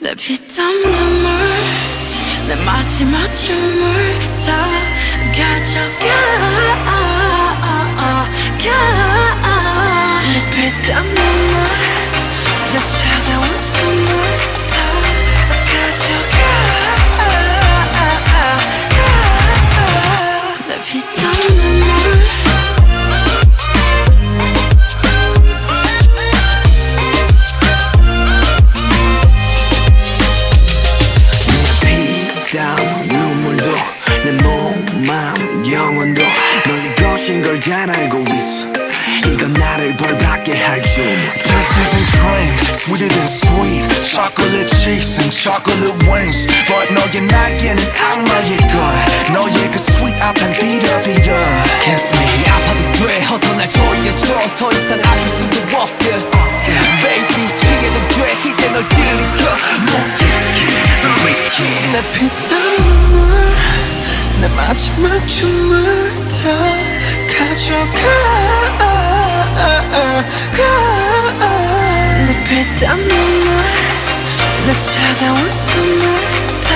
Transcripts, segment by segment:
내 피땀 눈물 내 마지막 춤을 다 가져가 내 피땀 눈물 내 차가운 숨을 다 가져가 내 피땀 눈물 눈물도 내 몸, 마음, 영혼도 너의 것인 걸 잘 알고 있어 이건 나를 벌받게 할 줄 Peaches and cream, sweeter than sweet Chocolate cheeks and chocolate wings But 너의 날개는 악마일 거야 너의 그 sweet 앞엔 비려비려 Kiss me 아파도 돼 어서 날 조여줘 더 이상 아플 수도 없게 Baby 취해도 돼 이제 널 들이켜 못 넌 risky 내 피땀 눈물 내 마지막 춤을 다 가져가 내 피땀 눈물 내 차가운 숨을 다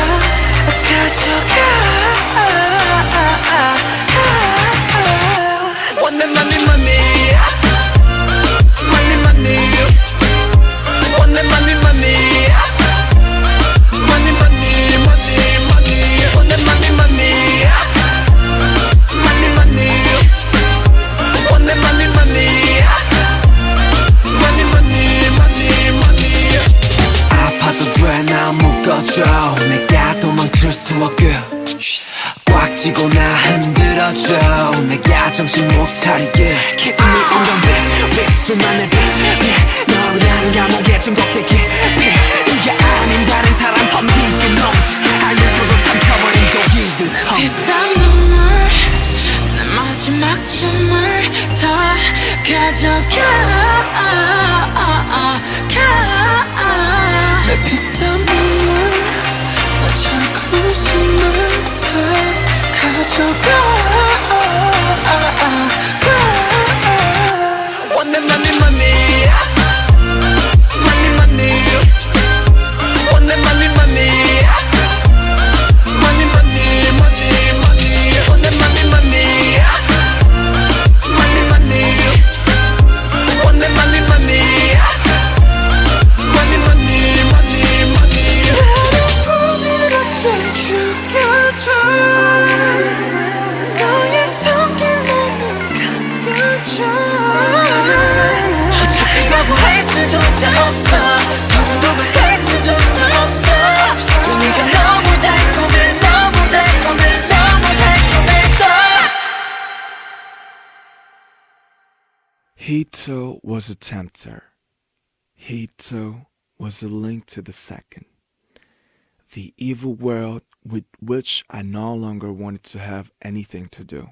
가져가 Want that money money Money money Want that money money Money, money, money, money. Want that money, money. Money, money. Want that money, money. Money, money, money, money. 아파도 돼 나 묶어줘 내가 도망칠 수 없게 꽉 쥐고 나 흔들어줘 내가 정신 못 차리게 Kiss me on the lip 수만의 빛 너란 감옥에 중독돼 깊이 네가 아닌 다른 사람 섬기지 못 알면서도 삼켜버린 독이듯 피땀 눈물 내 마지막 춤을 다 가져가 내 피땀 눈물 내 차가운 숨을 다 가져가 Want that money money Money money Want that money money Money money money money Want that money money Money money Want that money money Money money money money 나를 부드럽게 죽여줘 너의 손길로 눈 감겨줘 어차피 거부할 수조차 없어 더는 도망갈 수조차 없어 또 네가 너무 달콤해 너무 달콤해 너무 달콤해서 He too was a tempter. He too was a link to the second. The evil world with which I no longer wanted to have anything to do.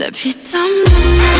내 피땀